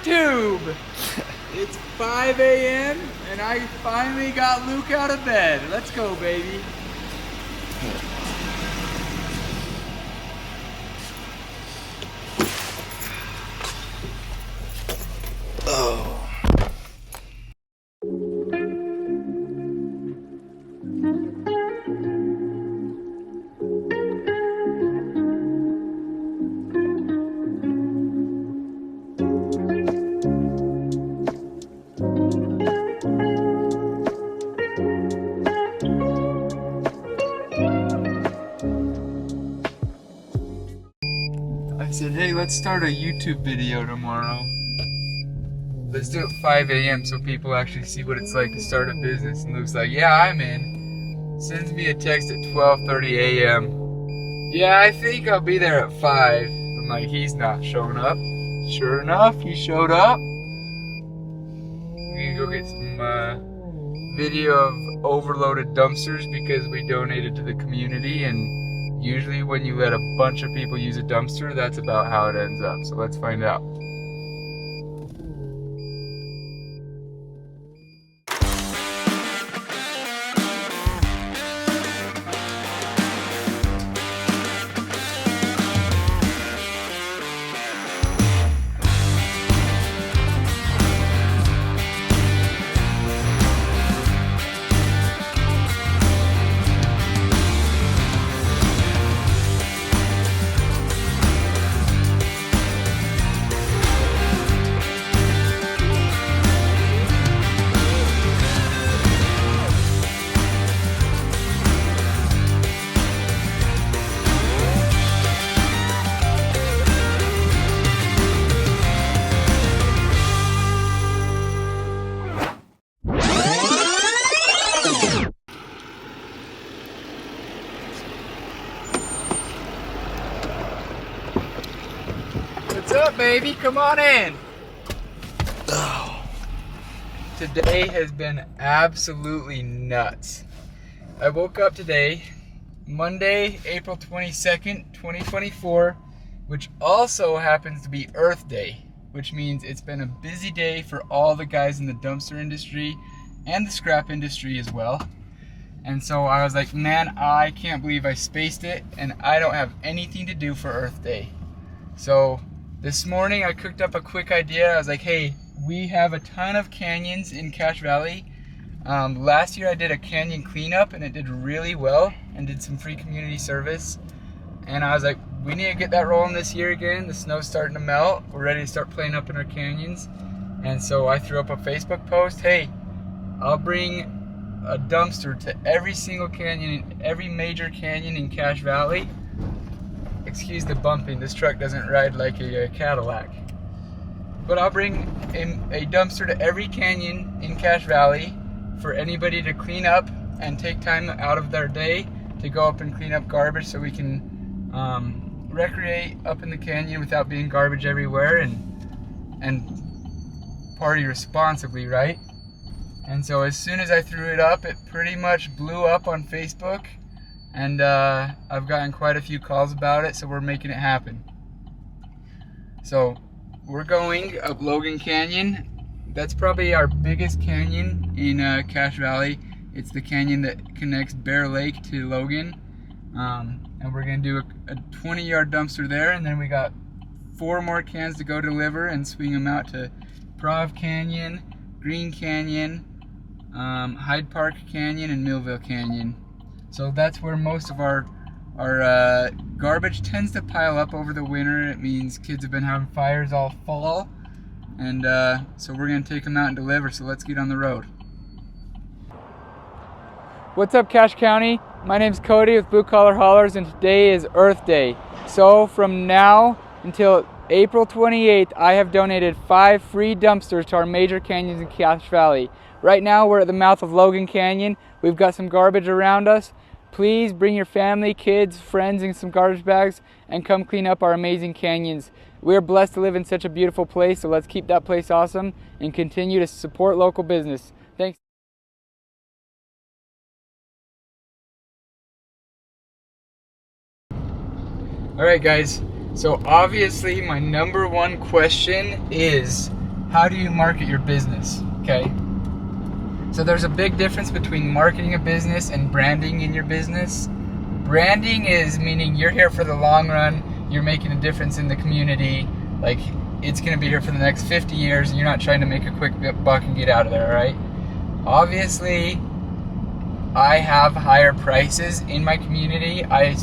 YouTube! It's 5 a.m. and I finally got Luke out of bed. Let's go, baby. Oh. I said, hey, let's start a YouTube video tomorrow. Let's do it 5 a.m. so people actually see what it's like to start a business. And Luke's like, yeah, I'm in. Sends me a text at 12:30 a.m. Yeah, I think I'll be there at 5. I'm like, he's not showing up. Sure enough, he showed up. We're gonna go get some video of overloaded dumpsters because we donated to the community, and usually when you let a bunch of people use a dumpster, that's about how it ends up. So let's find out. What's up, baby? Come on in. Oh. Today has been absolutely nuts. I woke up today, Monday, April 22nd, 2024, which also happens to be Earth Day, which means it's been a busy day for all the guys in the dumpster industry and the scrap industry as well. And so I was like, man, I can't believe I spaced it and I don't have anything to do for Earth Day. So this morning I cooked up a quick idea. I was like, hey, we have a ton of canyons in Cache Valley. Last year I did a canyon cleanup and it did really well and did some free community service. And I was like, we need to get that rolling this year again. The snow's starting to melt. We're ready to start playing up in our canyons. And so I threw up a Facebook post, hey, I'll bring a dumpster to every single canyon, every major canyon in Cache Valley. Excuse the bumping, this truck doesn't ride like a Cadillac. But I'll bring a dumpster to every canyon in Cache Valley for anybody to clean up and take time out of their day to go up and clean up garbage so we can recreate up in the canyon without being garbage everywhere and party responsibly, right? And so as soon as I threw it up, it pretty much blew up on Facebook. And I've gotten quite a few calls about it, so we're making it happen. So we're going up Logan Canyon. That's probably our biggest canyon in Cache Valley. It's the canyon that connects Bear Lake to Logan. And we're gonna do a 20-yard dumpster there, and then we got 4 more cans to go deliver and swing them out to Prov Canyon, Green Canyon, Hyde Park Canyon, and Mville Canyon. So that's where most of our garbage tends to pile up over the winter. It means kids have been having fires all fall. And so we're going to take them out and deliver. So let's get on the road. What's up, Cache County? My name's Cody with Blue Collar Haulers, and today is Earth Day. So from now until April 28th, I have donated 5 free dumpsters to our major canyons in Cache Valley. Right now we're at the mouth of Logan Canyon. We've got some garbage around us. Please bring your family, kids, friends in some garbage bags and come clean up our amazing canyons. We're blessed to live in such a beautiful place, so let's keep that place awesome and continue to support local business. Thanks. All right, guys. So obviously my number one question is, how do you market your business, okay? So there's a big difference between marketing a business and branding in your business. Branding is meaning you're here for the long run, you're making a difference in the community, like it's gonna be here for the next 50 years and you're not trying to make a quick buck and get out of there, right? Obviously, I have higher prices in my community. I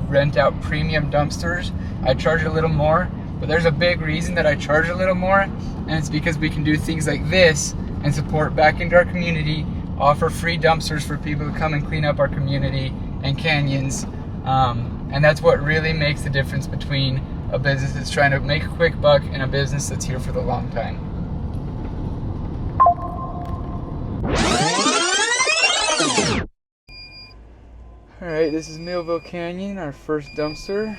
rent out premium dumpsters. I charge a little more, but there's a big reason that I charge a little more, and it's because we can do things like this and support back into our community, offer free dumpsters for people to come and clean up our community and canyons. And that's what really makes the difference between a business that's trying to make a quick buck and a business that's here for the long time. Alright, this is Mville Canyon, our first dumpster.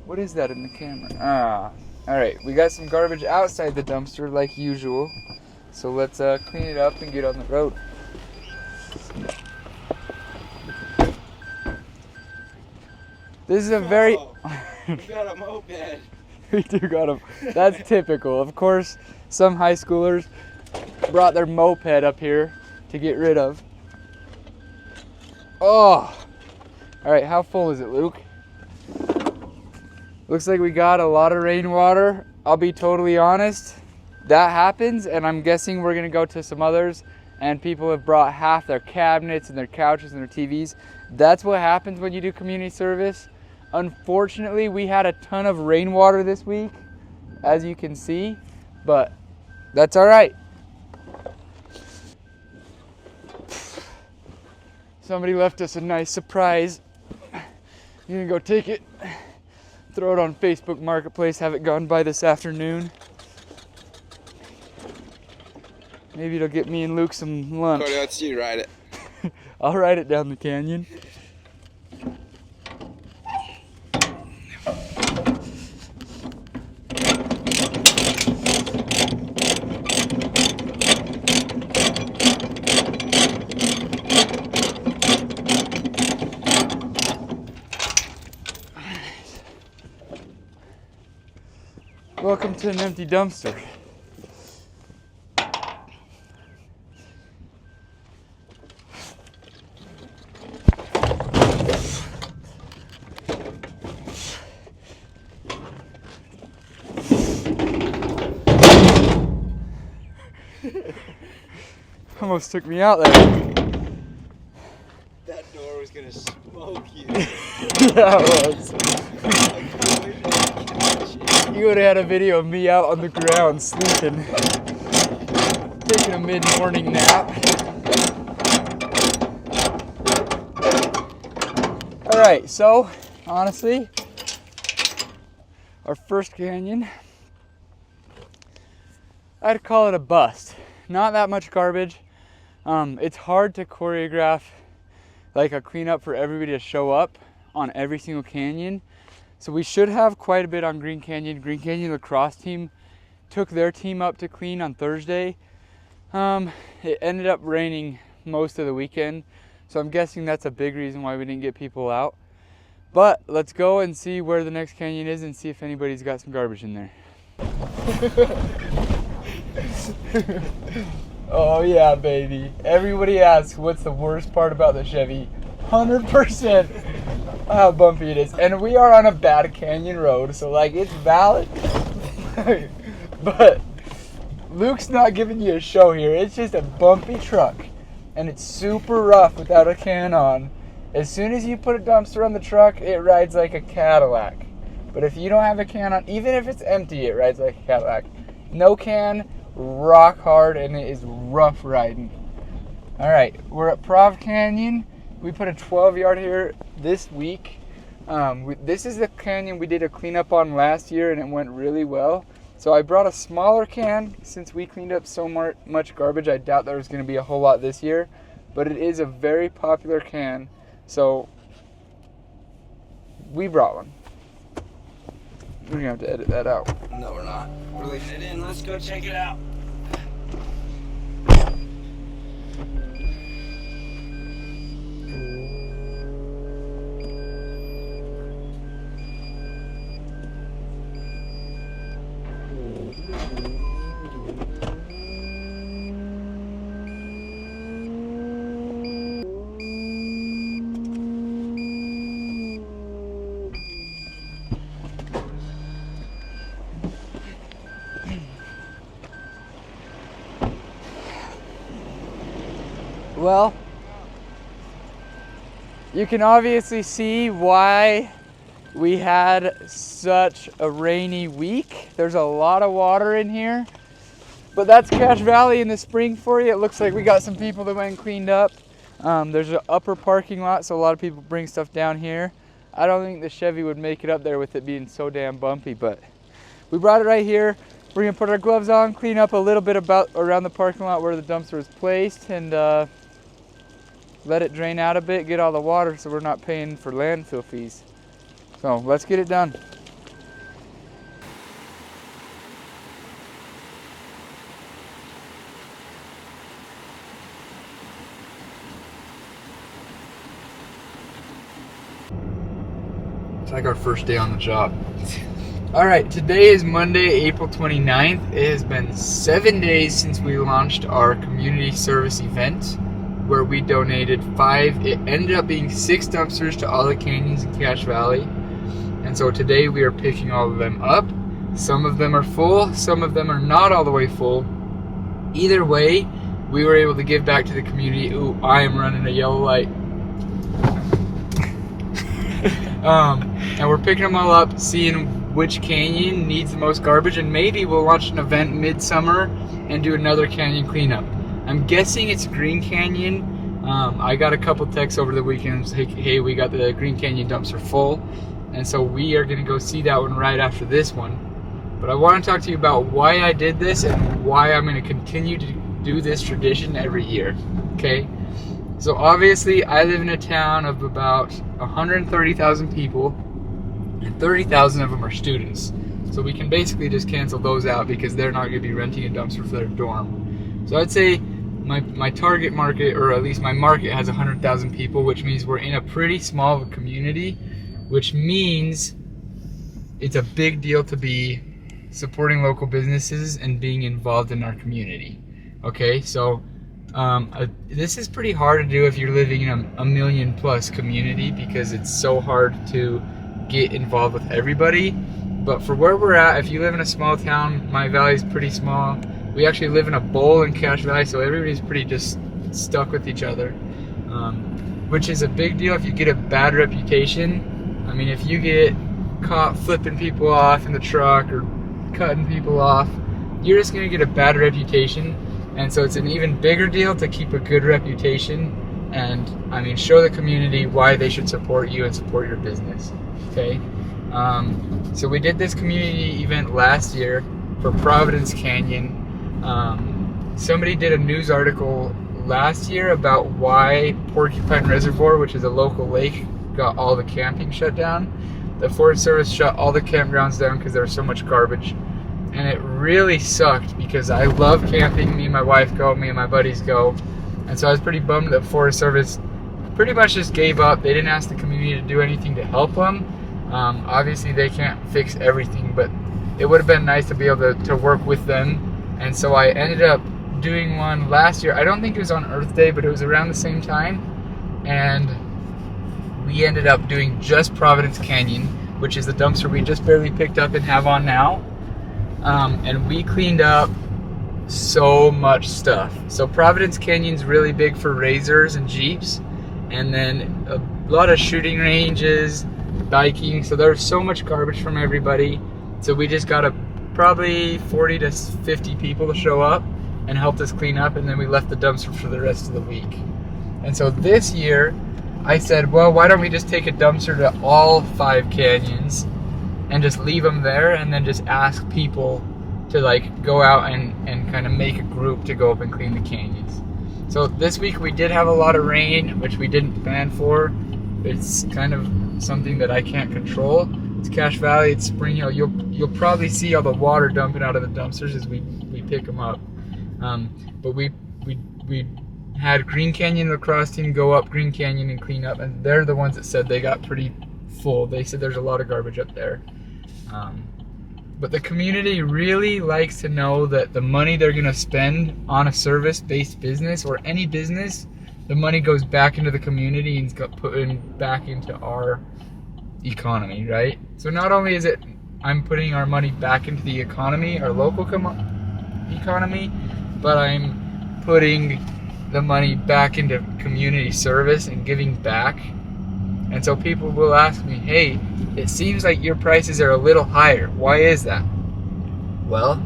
What is that in the camera? Alright, we got some garbage outside the dumpster like usual. So let's clean it up and get on the road. This is a very... We got a moped. We do got a... That's typical. Of course, some high schoolers brought their moped up here to get rid of. Oh! Alright, how full is it, Luke? Looks like we got a lot of rainwater. I'll be totally honest. That happens, and I'm guessing we're gonna go to some others, and people have brought half their cabinets and their couches and their TVs. That's what happens when you do community service. Unfortunately, we had a ton of rainwater this week, as you can see, but that's all right. Somebody left us a nice surprise. You gonna go take it, throw it on Facebook Marketplace, have it gone by this afternoon. Maybe it'll get me and Luke some lunch. Cody, let's see you ride it. I'll ride it down the canyon. Welcome to an empty dumpster. Almost took me out there. That door was gonna smoke you. Yeah, it was. You would have had a video of me out on the ground sleeping, taking a mid-morning nap. All right, so honestly, our first canyon, I'd call it a bust. Not that much garbage. It's hard to choreograph like a cleanup for everybody to show up on every single canyon. So we should have quite a bit on Green Canyon. Green Canyon lacrosse team took their team up to clean on Thursday. It ended up raining most of the weekend, so I'm guessing that's a big reason why we didn't get people out. But let's go and see where the next canyon is and see if anybody's got some garbage in there. Oh yeah, baby. Everybody asks what's the worst part about the Chevy. 100% how bumpy it is. And we are on a bad canyon road, so like it's valid. But Luke's not giving you a show here. It's just a bumpy truck. And it's super rough without a can on. As soon as you put a dumpster on the truck, it rides like a Cadillac. But if you don't have a can on, even if it's empty, it rides like a Cadillac. No can, rock hard, and it is rough riding. All right, we're at Prov Canyon. We put a 12-yard here this week. This is the canyon we did a cleanup on last year, and it went really well. So I brought a smaller can since we cleaned up so much garbage. I doubt there was going to be a whole lot this year, but it is a very popular can. So we brought one. We're going to have to edit that out. No, we're not. We're leaving it in. Let's go check it out. Well, you can obviously see why we had such a rainy week. There's a lot of water in here, but that's Cache Valley in the spring for you. It looks like we got some people that went and cleaned up. There's an upper parking lot, so a lot of people bring stuff down here. I don't think the Chevy would make it up there with it being so damn bumpy, but we brought it right here. We're gonna put our gloves on, clean up a little bit around the parking lot where the dumpster was placed, and let it drain out a bit, get all the water so we're not paying for landfill fees. So let's get it done. It's like our first day on the job. All right, today is Monday, April 29th. It has been 7 days since we launched our community service event where we donated it ended up being 6 dumpsters to all the canyons in Cache Valley. And so today we are picking all of them up. Some of them are full, some of them are not all the way full. Either way, we were able to give back to the community. Ooh, I am running a yellow light. And we're picking them all up, seeing which canyon needs the most garbage, and maybe we'll launch an event midsummer and do another canyon cleanup. I'm guessing it's Green Canyon. I got a couple texts over the weekend saying, hey, we got the Green Canyon dumpster full. And so we are gonna go see that one right after this one. But I wanna talk to you about why I did this and why I'm gonna continue to do this tradition every year, okay? So obviously I live in a town of about 130,000 people, and 30,000 of them are students. So we can basically just cancel those out because they're not gonna be renting a dumpster for their dorm. So I'd say my target market, or at least my market, has 100,000 people, which means we're in a pretty small community, which means it's a big deal to be supporting local businesses and being involved in our community. Okay, so this is pretty hard to do if you're living in a million plus community, because it's so hard to get involved with everybody. But for where we're at, if you live in a small town, my valley's pretty small. We actually live in a bowl in Cache Valley, so everybody's pretty just stuck with each other, which is a big deal if you get a bad reputation. I mean, if you get caught flipping people off in the truck or cutting people off, you're just gonna get a bad reputation. And so it's an even bigger deal to keep a good reputation and, I mean, show the community why they should support you and support your business, okay? So we did this community event last year for Providence Canyon. Somebody did a news article last year about why Porcupine Reservoir, which is a local lake, got all the camping shut down. The Forest Service shut all the campgrounds down because there was so much garbage. And it really sucked because I love camping. Me and my wife go, me and my buddies go. And so I was pretty bummed that Forest Service pretty much just gave up. They didn't ask the community to do anything to help them. Obviously they can't fix everything, but it would have been nice to be able to work with them. And so I ended up doing one last year. I don't think it was on Earth Day, but it was around the same time. And we ended up doing just Providence Canyon, which is the dumpster we just barely picked up and have on now. And we cleaned up so much stuff. So Providence Canyon's really big for Razors and Jeeps, and then a lot of shooting ranges, biking. So there's so much garbage from everybody. So we just got probably 40 to 50 people to show up and helped us clean up, and then we left the dumpster for the rest of the week. And so this year I said, well, why don't we just take a dumpster to all 5 canyons and just leave them there, and then just ask people to like go out and kind of make a group to go up and clean the canyons. So this week we did have a lot of rain, which we didn't plan for. It's kind of something that I can't control. It's Cache Valley, it's spring. You'll probably see all the water dumping out of the dumpsters as we pick them up. But we had Green Canyon lacrosse team go up Green Canyon and clean up, and they're the ones that said they got pretty full. They said there's a lot of garbage up there. But the community really likes to know that the money they're gonna spend on a service-based business or any business, the money goes back into the community and got put in back into our economy, right? So not only is it I'm putting our money back into the economy, our local economy, but I'm putting the money back into community service and giving back. And so people will ask me, hey, it seems like your prices are a little higher. Why is that? Well,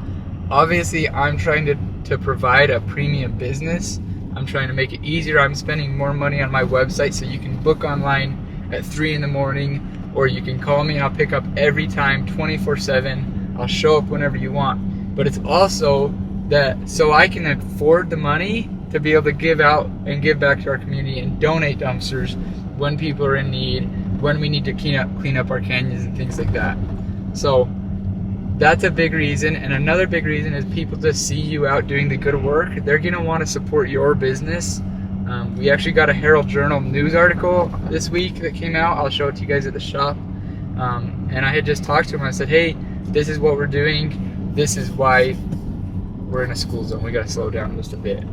obviously I'm trying to provide a premium business. I'm trying to make it easier. I'm spending more money on my website so you can book online at 3 in the morning, or you can call me and I'll pick up every time 24/7. I'll show up whenever you want. But it's also that so I can afford the money to be able to give out and give back to our community and donate dumpsters when people are in need, when we need to clean up our canyons and things like that. So that's a big reason. And another big reason is people just see you out doing the good work. They're gonna want to support your business. We actually got a Herald Journal news article this week that came out. I'll show it to you guys at the shop. And I had just talked to him. I said, hey, this is what we're doing. This is why we're in a school zone. We gotta slow down just a bit.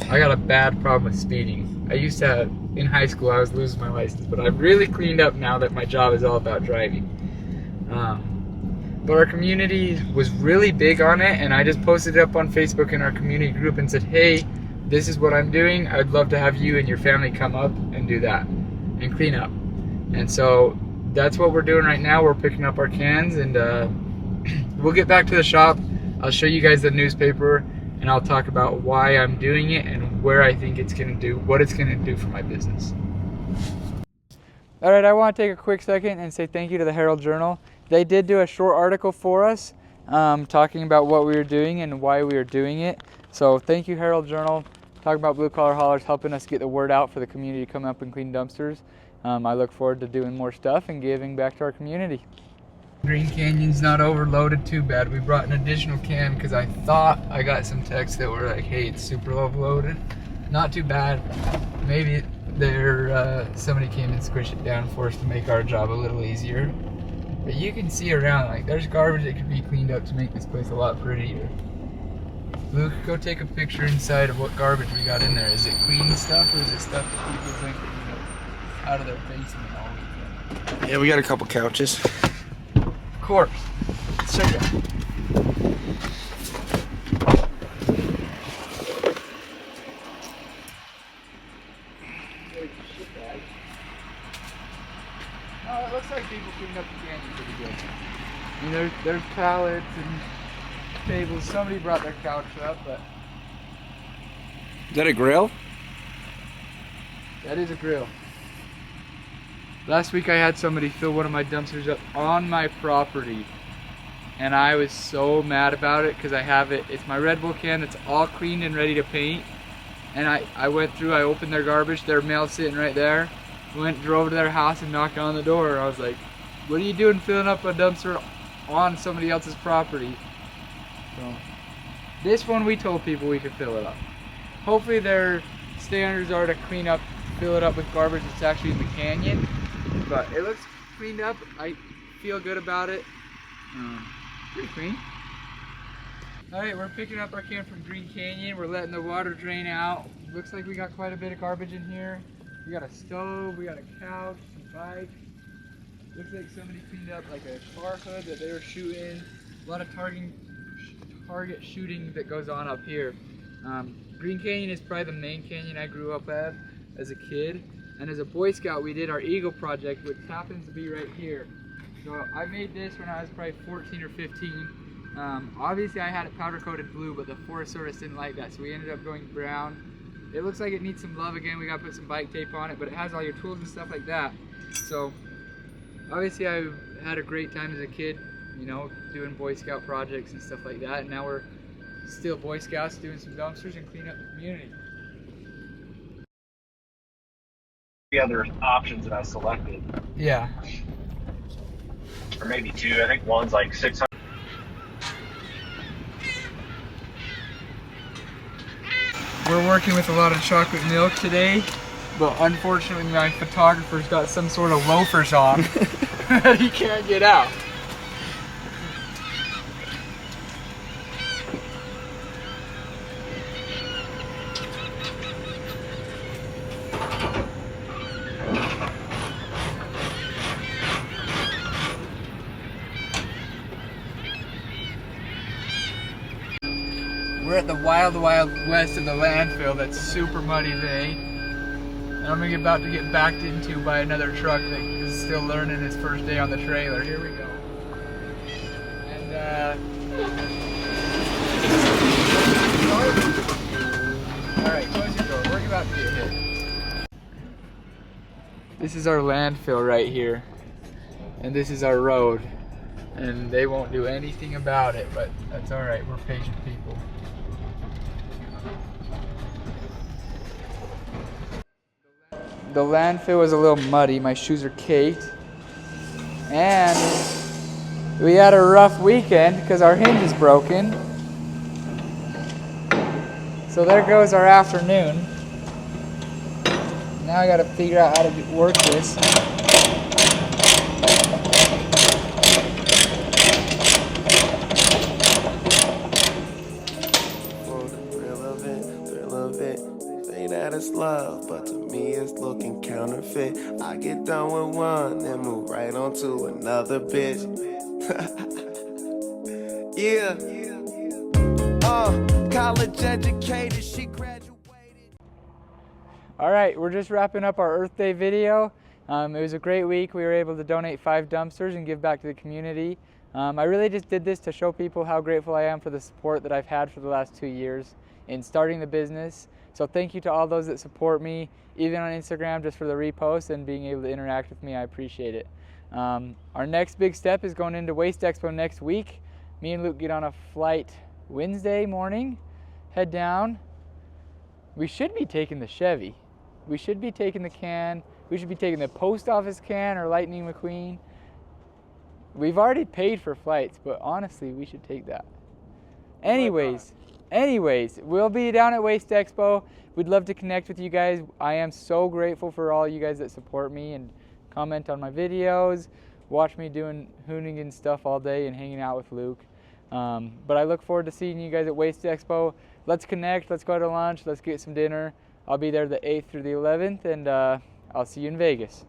I got a bad problem with speeding. I used to, in high school, I was losing my license, but I've really cleaned up now that my job is all about driving. But our community was really big on it, and I just posted it up on Facebook in our community group and said, hey, this is what I'm doing. I'd love to have you and your family come up and do that and clean up. And so that's what we're doing right now. We're picking up our cans, and we'll get back to the shop. I'll show you guys the newspaper, and I'll talk about why I'm doing it and where I think it's going to do, what it's going to do for my business. All right, I want to take a quick second and say thank you to the Herald Journal. They did do a short article for us talking about what we were doing and why we were doing it. So thank you, Herald Journal, talking about Blue Collar Haulers, helping us get the word out for the community to come up and clean dumpsters. I look forward to doing more stuff and giving back to our community. Green Canyon's not overloaded too bad. We brought an additional can because I thought I got some texts that were like, hey, it's super overloaded. Not too bad. Maybe somebody came and squished it down for us to make our job a little easier. But you can see around, like, there's garbage that could be cleaned up to make this place a lot prettier. Luke, go take a picture inside of what garbage we got in there. Is it clean stuff, or is it stuff that people think out of their basement all weekend? Yeah, we got a couple couches. Of course. Let's check it out. Oh, it looks like people cleaned up the canyon pretty good. I mean, there's pallets and tables. Somebody brought their couch up, but Is that a grill? that is a grill. Last week I had somebody fill one of my dumpsters up on my property, and I was so mad about it because I have it. It's my Red Bull can that's all cleaned and ready to paint. And I went through, I opened their garbage, their mail sitting right there. Drove to their house and knocked on the door. I was like, what are you doing filling up a dumpster on somebody else's property? So this one we told people we could fill it up. Hopefully their standards are to clean up, fill it up with garbage that's actually in the canyon. But it looks cleaned up. I feel good about it. Pretty clean. Alright, we're picking up our can from Green Canyon. We're letting the water drain out. Looks like we got quite a bit of garbage in here. We got a stove, we got a couch, some bikes. Looks like somebody cleaned up like a car hood that they were shooting. A lot of target shooting that goes on up here. Green Canyon is probably the main canyon I grew up at as a kid. And as a Boy Scout, we did our Eagle project, which happens to be right here. So I made this when I was probably 14 or 15. Obviously I had it powder coated blue, but the Forest Service didn't like that, so we ended up going brown. It looks like it needs some love again. We got to put some bike tape on it, but it has all your tools and stuff like that. So obviously I had a great time as a kid, you know, doing Boy Scout projects and stuff like that. And now we're still Boy Scouts doing some dumpsters and cleaning up the community. The other options that I selected, Yeah. or maybe two. I think one's like 600. We're working with a lot of chocolate milk today, but unfortunately my photographer's got some sort of loafers on that he can't get out. We're at the wild, wild west of the landfill that's super muddy today. And I'm about to get backed into by another truck that is still learning his first day on the trailer. Here we go. And, alright, close your door. We're about to get hit. This is our landfill right here. And this is our road. And they won't do anything about it, but that's alright. We're patient people. The landfill was a little muddy. My shoes are caked. And we had a rough weekend because our hinge is broken. So there goes our afternoon. Now I gotta figure out how to work this. It's love, but to me it's looking counterfeit. I get done with one and move right on to another bitch. Yeah. College educated, she graduated. Alright, we're just wrapping up our Earth Day video. It was a great week. We were able to donate 5 dumpsters and give back to the community. I really just did this to show people how grateful I am for the support that I've had for the last 2 years in starting the business. So thank you to all those that support me, even on Instagram, just for the reposts and being able to interact with me. I appreciate it. Our next big step is going into Waste Expo next week. Me and Luke get on a flight Wednesday morning, head down. We should be taking the Chevy. We should be taking the can. We should be taking the post office can or Lightning McQueen. We've already paid for flights, but honestly, we should take that. Anyways, we'll be down at Waste Expo. We'd love to connect with you guys. I am so grateful for all you guys that support me and comment on my videos, watch me doing hoonigan stuff all day and hanging out with Luke. But I look forward to seeing you guys at Waste Expo. Let's connect, let's go to lunch, let's get some dinner. I'll be there the 8th through the 11th, and I'll see you in Vegas.